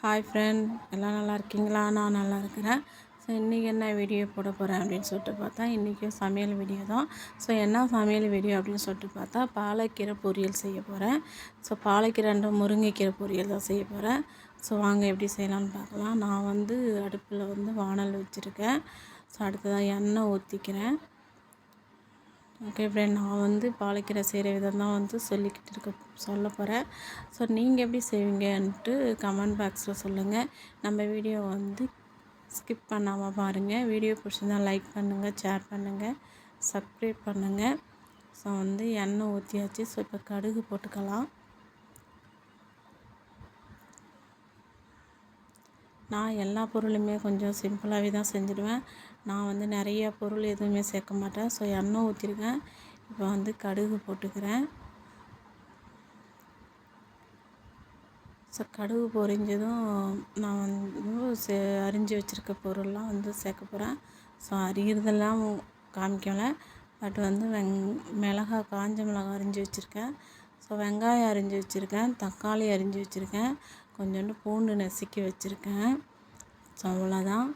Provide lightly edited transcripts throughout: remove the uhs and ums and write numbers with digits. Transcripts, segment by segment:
Hi friend, எல்லாம் நல்லா இருக்கீங்களா? நான் நல்லா இருக்கிறேன். ஸோ இன்றைக்கி என்ன வீடியோ போட போகிறேன் அப்படின்னு சொல்லிட்டு பார்த்தா, இன்றைக்கும் சமையல் வீடியோ தான். ஸோ என்ன சமையல் வீடியோ அப்படின்னு சொல்லிட்டு பார்த்தா, பாலக்கீரை பொரியல் செய்ய போகிறேன். ஸோ பாலக்கீரை அண்ட் முருங்கைக்கீரை பொரியல் தான் செய்ய போகிறேன். ஸோ வாங்க எப்படி செய்யலான்னு பார்க்கலாம். நான் அடுப்பில் வானல் வச்சுருக்கேன். ஸோ அடுத்ததாக எண்ணெய் ஊற்றிக்கிறேன். ஓகே ஃப்ரெண்ட், நான் பாலக்கீரை செய்கிற விதம் தான் சொல்ல போகிறேன். ஸோ நீங்கள் எப்படி செய்வீங்கன்ட்டு கமெண்ட் பாக்ஸில் சொல்லுங்கள். நம்ம வீடியோ ஸ்கிப் பண்ணாமல் பாருங்கள். வீடியோ பிடிச்சிருந்தால் லைக் பண்ணுங்கள், ஷேர் பண்ணுங்கள், சப்ஸ்கிரைப் பண்ணுங்கள். ஸோ எண்ணெய் ஊற்றியாச்சு. ஸோ இப்போ கடுகு போட்டுக்கலாம். நான் எல்லா பொருளுமே கொஞ்சம் சிம்பிளாகவே தான் செஞ்சுடுவேன். நான் நிறைய பொருள் எதுவுமே சேர்க்க மாட்டேன். ஸோ எண்ணெய் ஊற்றிருக்கேன். இப்போ கடுகு போட்டுக்கிறேன். ஸோ கடுகு பொரிஞ்சதும் நான் அரிஞ்சு வச்சுருக்க பொருள்லாம் சேர்க்க போகிறேன். ஸோ அரிகிறதெல்லாம் காமிக்கலை. பட் மிளகாய், காஞ்ச மிளகாய் அரிஞ்சு வச்சுருக்கேன். ஸோ வெங்காயம் அரிஞ்சு வச்சுருக்கேன். தக்காளி அரிஞ்சு வச்சுருக்கேன். கொஞ்சோண்டு பூண்டு நசுக்கி வச்சுருக்கேன். ஸோ அவ்வளோதான்.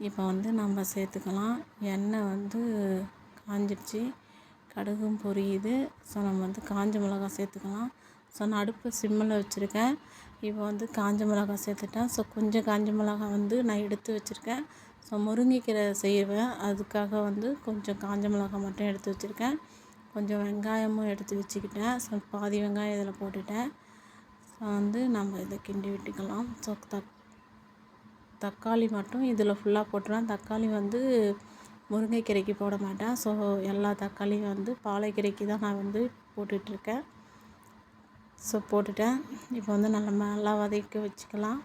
இப்போ நம்ம சேர்த்துக்கலாம். எண்ணெய் காஞ்சிடுச்சு, கடுகும் பொரியுது. ஸோ நம்ம காஞ்ச மிளகாய் சேர்த்துக்கலாம். ஸோ நான் அடுப்பு சிம்மில் வச்சுருக்கேன். இப்போ காஞ்ச மிளகாய் சேர்த்துட்டேன். ஸோ கொஞ்சம் காஞ்ச மிளகாய் நான் எடுத்து வச்சுருக்கேன். ஸோ முருங்கைக்கீரை செய்வேன், அதுக்காக கொஞ்சம் காஞ்ச மிளகாய் மட்டும் எடுத்து வச்சுருக்கேன். கொஞ்சம் வெங்காயமும் எடுத்து வச்சுக்கிட்டேன். ஸோ பாதி வெங்காயம் இதில் போட்டுட்டேன். ஸோ நம்ம இதை கிண்டி விட்டுக்கலாம். ஸோ தக்காளி மட்டும் இதில் ஃபுல்லாக போட்டுருவேன். தக்காளி முருங்கைக்கீரைக்கு போட மாட்டேன். ஸோ எல்லா தக்காளியும் பாலக்கீரைக்கு தான் நான் போட்டுட்ருக்கேன். ஸோ போட்டுட்டேன். இப்போ நல்லா வதக்கி வச்சுக்கலாம்.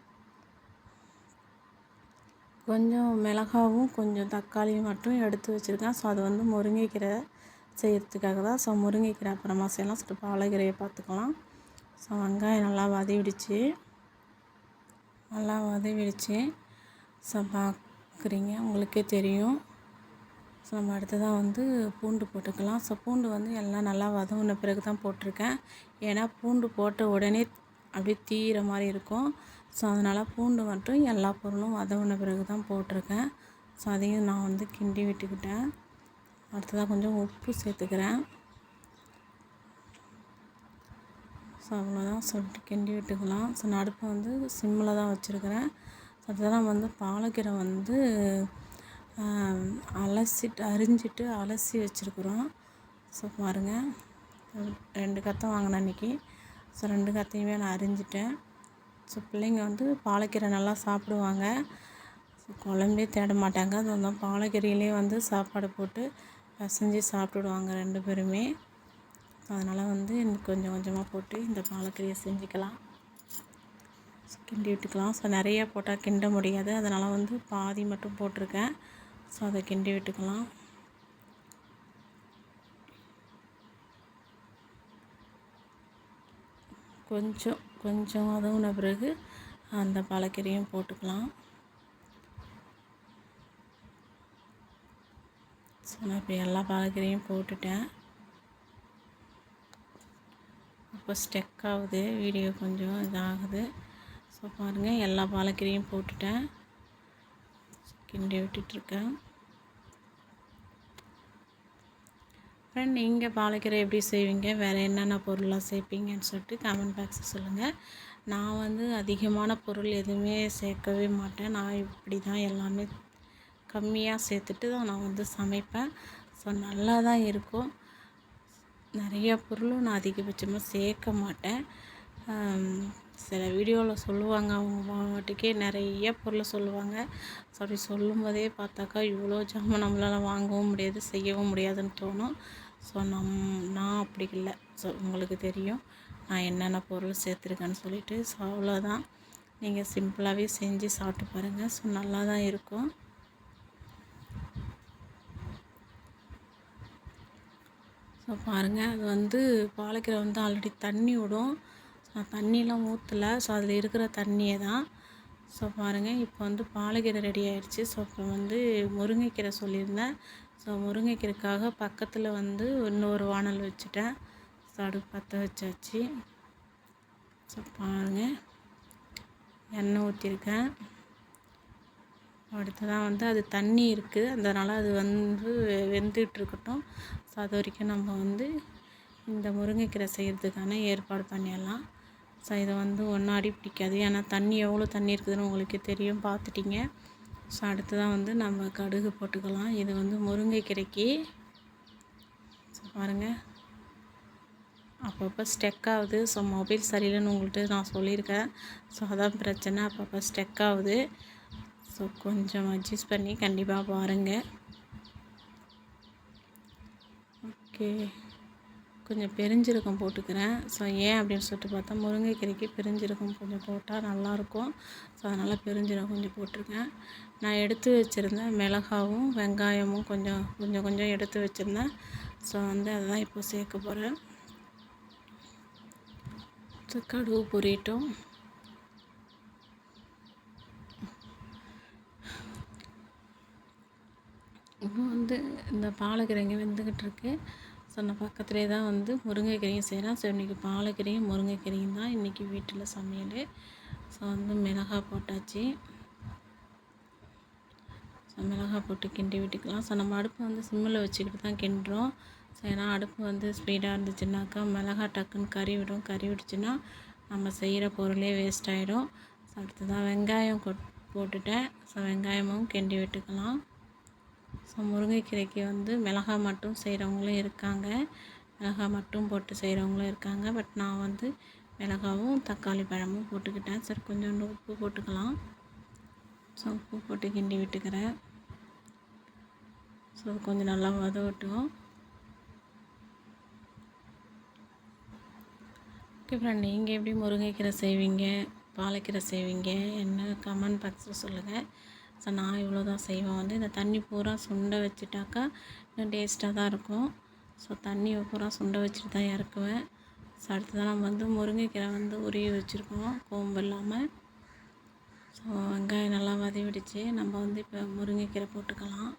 கொஞ்சம் மிளகாவும் கொஞ்சம் தக்காளியும் மட்டும் எடுத்து வச்சுருக்கேன். ஸோ அது முருங்கைக்கீரை செய்கிறதுக்காக தான். ஸோ முருங்கைக்கீரை அப்புறமா செய்யலாம். ஸோ பாலக்கீரையை பார்த்துக்கலாம். ஸோ வெங்காயம் நல்லா வதவிடுச்சு. ஸோ பார்க்குறீங்க, உங்களுக்கே தெரியும். ஸோ நம்ம அடுத்ததாக பூண்டு போட்டுக்கலாம். ஸோ பூண்டு எல்லாம் நல்லா வதங்கின பிறகு தான் போட்டிருக்கேன். ஏன்னா பூண்டு போட்ட உடனே அப்படியே தீயிற மாதிரி இருக்கும். ஸோ அதனால் பூண்டு மட்டும் எல்லா பொருளும் வதங்கின பிறகு தான் போட்டிருக்கேன். ஸோ அதையும் நான் கிண்டி விட்டுக்கிட்டேன். அடுத்ததாக கொஞ்சம் உப்பு சேர்த்துக்கிறேன். ஸோ அவ்வளோதான், சொல்லிட்டு கிண்டி விட்டுக்கலாம். ஸோ நான் அடுப்பை சிம்மில் தான் வச்சுருக்கிறேன். ஸோ அதெல்லாம் பாலக்கீரை அரிஞ்சிட்டு அலசி வச்சுருக்குறோம். ஸோ பாருங்கள், 2 கத்தை வாங்கினேன் அன்றைக்கி. ஸோ 2 கத்தையுமே நான் அரிஞ்சிட்டேன். ஸோ பிள்ளைங்க பாலக்கீரை நல்லா சாப்பிடுவாங்க. ஸோ குழம்பே தேட மாட்டாங்க. அது பாலக்கீரையிலே சாப்பாடு போட்டு பிசைஞ்சு சாப்பிட்டுடுவாங்க 2 பேருமே. அதனால் எனக்கு கொஞ்சம் கொஞ்சமாக போட்டு இந்த பாலக்கீரையை செஞ்சுக்கலாம். கிண்டி விட்டுக்கலாம். ஸோ நிறைய போட்டால் கிண்ட முடியாது. அதனால் பாதி மட்டும் போட்டிருக்கேன். ஸோ அதை கிண்டி விட்டுக்கலாம். கொஞ்சம் வதங்கின பிறகு அந்த பாலக்கீரையும் போட்டுக்கலாம். ஸோ நான் இப்போ எல்லா பாலக்கீரையும் போட்டுட்டேன். இப்போ ஸ்டெக் ஆகுது, வீடியோ கொஞ்சம் இதாகுது. ஸோ பாருங்கள், எல்லா பாலக்கீரையும் போட்டுட்டேன். கிண்டி விட்டுட்ருக்கேன். ஃப்ரெண்ட், நீங்கள் பாலக்கீரை எப்படி செய்வீங்க, வேறு என்னென்ன பொருளாக சேர்ப்பீங்கன்னு சொல்லிட்டு கமெண்ட் பாக்ஸில் சொல்லுங்கள். நான் அதிகமான பொருள் எதுவுமே சேர்க்கவே மாட்டேன். நான் இப்படி தான் எல்லாமே கம்மியாக சேர்த்துட்டு தான் நான் சமைப்பேன். ஸோ நல்லா தான் இருக்கும். நிறைய பொருளும் நான் அதிகபட்சமாக சேர்க்க மாட்டேன். சில வீடியோவில் சொல்லுவாங்க, அவங்க வாட்டுக்கே நிறைய பொருளை சொல்லுவாங்க. ஸோ அப்படி சொல்லும்போதே பார்த்தாக்கா இவ்வளோ ஜாமான் நம்மளால் வாங்கவும் முடியாது, செய்யவும் முடியாதுன்னு தோணும். ஸோ நான் அப்படி இல்லை. ஸோ உங்களுக்கு தெரியும் நான் என்னென்ன பொருள் சேர்த்துருக்கேன்னு சொல்லிவிட்டு. ஸோ அவ்வளோதான். நீங்கள் சிம்பிளாகவே செஞ்சு சாப்பிட்டு பாருங்கள். ஸோ நல்லா தான் இருக்கும். ஸோ பாருங்கள், அது பாலக்கீரை ஆல்ரெடி தண்ணி விடும். நான் தண்ணியெலாம் ஊற்றலை. ஸோ அதில் இருக்கிற தண்ணியை தான். ஸோ பாருங்கள், இப்போ பாலக்கீரை ரெடி ஆகிடுச்சு. ஸோ இப்போ முருங்கைக்கீரை சொல்லியிருந்தேன். ஸோ முருங்கைக்கீரைக்காக பக்கத்தில் இன்னொரு வானல் வச்சுட்டேன். ஸோ அடுப்பு பற்ற வச்சாச்சு. ஸோ பாருங்கள், எண்ணெய் ஊற்றிருக்கேன். அடுத்ததான் வந்து அது தண்ணி இருக்குது, அதனால் அது வந்து வெந்துட்டுருக்கட்டும். ஸோ அது வரைக்கும் நம்ம வந்து இந்த முருங்கைக்கீரை செய்கிறதுக்கான ஏற்பாடு பண்ணிடலாம். ஸோ இதை வந்து ஒன்றும் அடி பிடிக்காது, ஏன்னா தண்ணி எவ்வளோ தண்ணி இருக்குதுன்னு உங்களுக்கே தெரியும், பார்த்துட்டிங்க. ஸோ அடுத்ததான் வந்து நம்ம கடுகு போட்டுக்கலாம். இது வந்து முருங்கைக்கீரைக்கு. ஸோ பாருங்கள், அப்பப்போ ஸ்டெக் ஆகுது. ஸோ மொபைல் சரியில்லைன்னு உங்கள்கிட்ட நான் சொல்லியிருக்கேன். ஸோ அதான் பிரச்சனை, அப்பப்போ ஸ்டெக் ஆகுது. ஸோ கொஞ்சம் அட்ஜஸ்ட் பண்ணி கண்டிப்பாக பாருங்கள். ஓகே, கொஞ்சம் பெருஞ்சீரகம் போட்டுக்கிறேன். ஸோ ஏன் அப்படின்னு சொல்லிட்டு பார்த்தா, முருங்கைக்கீரைக்கு பெருஞ்சீரகம் கொஞ்சம் போட்டால் நல்லாயிருக்கும். ஸோ அதனால் பெருஞ்சீரகம் கொஞ்சம் போட்டிருக்கேன். நான் எடுத்து வச்சுருந்தேன் மிளகாவும் வெங்காயமும் கொஞ்சம் கொஞ்சம் எடுத்து வச்சுருந்தேன். ஸோ வந்து அதுதான் இப்போ சேர்க்க போகிறேன். ஸோ கடுகு பொரியட்டும். இப்போ வந்து இந்த பாலக்கீரைங்க வெந்துக்கிட்டு இருக்கு. ஸோ நான் பக்கத்துலேயே தான் வந்து முருங்கைக்கீரையும் செய்கிறேன். ஸோ இன்றைக்கி பாலக்கீரையும் முருங்கைக்கீரையும் தான் இன்றைக்கி வீட்டில் சமையல். ஸோ வந்து மிளகாய் போட்டாச்சு. ஸோ மிளகாய் போட்டு கிண்டி விட்டுக்கலாம். ஸோ நம்ம அடுப்பு வந்து சிம்மில் வச்சுக்கிட்டு தான் கிண்டுறோம். ஸோ ஏன்னா அடுப்பு வந்து ஸ்பீடாக இருந்துச்சுன்னாக்கா மிளகாய் டக்குன்னு கறி விட்டுச்சுன்னா நம்ம செய்கிற பொருளே வேஸ்ட் ஆகிடும். ஸோ அடுத்ததான் வெங்காயம் போட்டுட்டேன். ஸோ வெங்காயமும் கிண்டி விட்டுக்கலாம். ஸோ முருங்கைக்கீரைக்கு வந்து மிளகாய் மட்டும் செய்கிறவங்களும் இருக்காங்க, மிளகாய் மட்டும் போட்டு செய்கிறவங்களும் இருக்காங்க. பட் நான் வந்து மிளகாவும் தக்காளி பழமும் போட்டுக்கிட்டேன். சரி, கொஞ்சோண்டு உப்பு போட்டுக்கலாம். ஸோ உப்பு போட்டு கிண்டி விட்டுக்கிறேன். ஸோ கொஞ்சம் நல்லா வதவட்டும். ஓகே ஃப்ரெண்ட், நீங்கள் எப்படி முருங்கைக்கீரை செய்வீங்க, பாலக்கீரை செய்வீங்க என்ன கமெண்ட் பாக்ஸில் சொல்லுங்கள். ஸோ நான் இவ்வளோ தான் செய்வேன். வந்து இந்த தண்ணி பூரா சுண்ட வச்சுட்டாக்கா இன்னும் டேஸ்ட்டாக தான் இருக்கும். ஸோ தண்ணி பூரா சுண்ட வச்சுட்டு தான் இறக்குவேன். ஸோ அடுத்ததான் நம்ம வந்து முருங்கைக்கீரை வந்து உருவி வச்சுருக்கோம் கோம்பு இல்லாமல். ஸோ வெங்காயம் நல்லா வதவிடுச்சு. நம்ம வந்து இப்போ முருங்கைக்கீரை போட்டுக்கலாம்.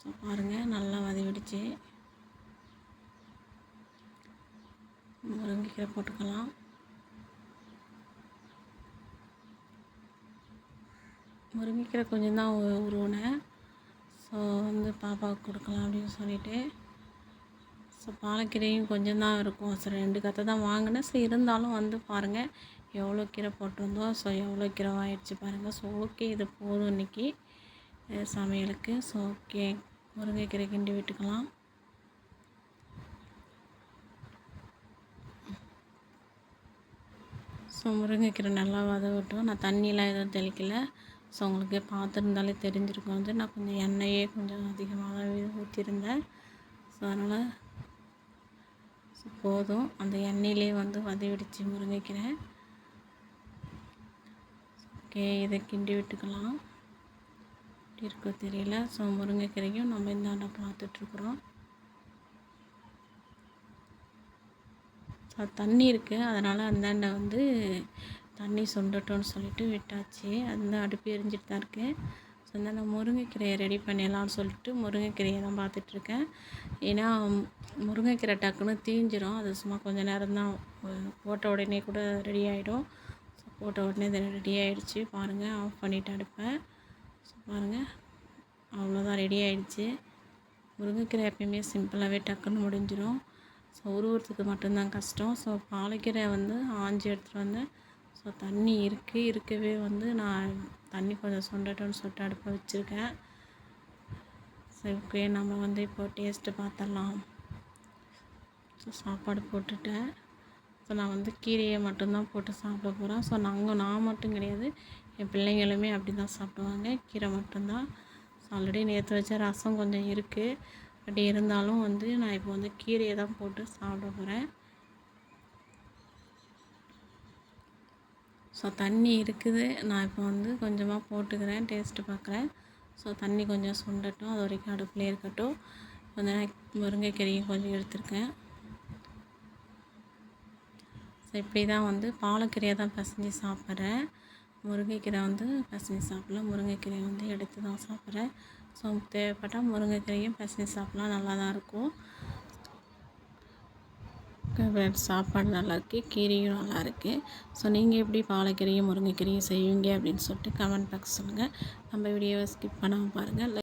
ஸோ பாருங்கள், நல்லா வதவிடுச்சு. முருங்கைக்கீரை போட்டுக்கலாம். முருங்கைக்கீரை கொஞ்சம் தான் உருவினேன். ஸோ வந்து பாப்பாவுக்கு கொடுக்கலாம் அப்படின்னு சொல்லிவிட்டு. ஸோ பாலக்கீரையும் கொஞ்சம் தான் இருக்கும். ஸோ 2 கத்தை தான் வாங்கினேன். ஸோ இருந்தாலும் வந்து பாருங்கள் எவ்வளோ கீரை போட்டிருந்தோம். ஸோ எவ்வளோ கீரை ஆயிடுச்சு பாருங்கள். ஸோ ஓகே, இது போதும் இன்றைக்கி சமையலுக்கு. ஸோ ஓகே, முருங்கைக்கீரை கிண்டி விட்டுக்கலாம். ஸோ முருங்கைக்கீரை நல்லா வதவட்டும். நான் தண்ணியெலாம் எதுவும் தெளிக்கலை. ஸோ உங்களுக்கு பார்த்துருந்தாலே தெரிஞ்சிருக்கும். வந்து நான் கொஞ்சம் எண்ணெயே கொஞ்சம் அதிகமாக தான் ஊற்றிருந்தேன். ஸோ அதனால் போதும், அந்த எண்ணெயிலே வந்து வதவிடுச்சு முருங்கைக்கீரை. ஓகே, இதை கிண்டி விட்டுக்கலாம். எப்படி இருக்கோ தெரியல. ஸோ முருங்கைக்கீரையும் நம்ம இந்தாண்ட பார்த்துட்ருக்குறோம். ஸோ தண்ணி இருக்குது, அதனால் அந்தாண்ட வந்து தண்ணி சுண்டட்டோன்னு சொல்லிட்டு விட்டாச்சு. அந்த அடுப்பு எரிஞ்சிட்டு தான் இருக்குது. ஸோ இந்த முருங்கைக்கீரையை ரெடி பண்ணிடலாம்னு சொல்லிட்டு முருங்கைக்கீரையை தான் பார்த்துட்ருக்கேன். ஏன்னா முருங்கைக்கீரை டக்குன்னு தீஞ்சிரும். அது சும்மா கொஞ்சம் நேரம் தான், போட்ட உடனே கூட ரெடி ஆகிடும். ஸோ போட்ட உடனே இது ரெடி ஆகிடுச்சு. பாருங்கள், ஆஃப் பண்ணிவிட்டு அடுப்பேன். ஸோ பாருங்கள், அவ்வளோதான், ரெடி ஆகிடுச்சு. முருங்கைக்கீரை எப்பயுமே சிம்பிளாகவே டக்குன்னு முடிஞ்சிடும். ஸோ உருவத்துக்கு மட்டும்தான் கஷ்டம். ஸோ பாலக்கீரை வந்து ஆஞ்சி எடுத்துகிட்டு வந்தேன். ஸோ தண்ணி இருக்கவே வந்து நான் தண்ணி கொஞ்சம் சுண்டட்டோன்னு சொல்லிட்டு அடுப்பை வச்சுருக்கேன். சரி, ஓகே, நம்ம வந்து இப்போ டேஸ்ட்டு பார்த்துடலாம். ஸோ சாப்பாடு போட்டுட்டேன். ஸோ நான் வந்து கீரையை மட்டும்தான் போட்டு சாப்பிட போகிறேன். ஸோ நான் மட்டும் கிடையாது, என் பிள்ளைங்களுமே அப்படி தான் சாப்பிடுவாங்க, கீரை மட்டும்தான். ஸோ ஆல்ரெடி நேற்று வச்ச ரசம் கொஞ்சம் இருக்குது. பட் இருந்தாலும் வந்து நான் இப்போ வந்து கீரையை தான் போட்டு சாப்பிட போகிறேன். ஸோ தண்ணி இருக்குது, நான் இப்போ வந்து கொஞ்சமாக போட்டுக்கிறேன், டேஸ்ட்டு பார்க்குறேன். ஸோ தண்ணி கொஞ்சம் சுண்டட்டும், அது வரைக்கும் அடுப்புலேயே இருக்கட்டும். கொஞ்சம் முருங்கைக்கீரையும் கொஞ்சம் எடுத்துருக்கேன். ஸோ இப்படி தான் வந்து பாலக்கீரையை தான் பசஞ்சு சாப்பிட்றேன். முருங்கைக்கீரை வந்து பசஞ்சு சாப்பிடல, முருங்கைக்கீரையை வந்து எடுத்து தான் சாப்பிட்றேன். ஸோ தேவைப்பட்டால் முருங்கைக்கீரையும் பசஞ்சு சாப்பிட்லாம், நல்லா தான் இருக்கும். சாப்பாடு நல்லாயிருக்கு, கீரையும் நல்லாயிருக்கு. ஸோ நீங்கள் எப்படி பாலக்கீரையும் முருங்கைக்கீரையும் செய்வீங்க அப்படின்னு சொல்லிட்டு கமெண்ட் பாக்ஸ் சொல்லுங்கள். நம்ம வீடியோவை ஸ்கிப் பண்ணாமல் பாருங்கள்.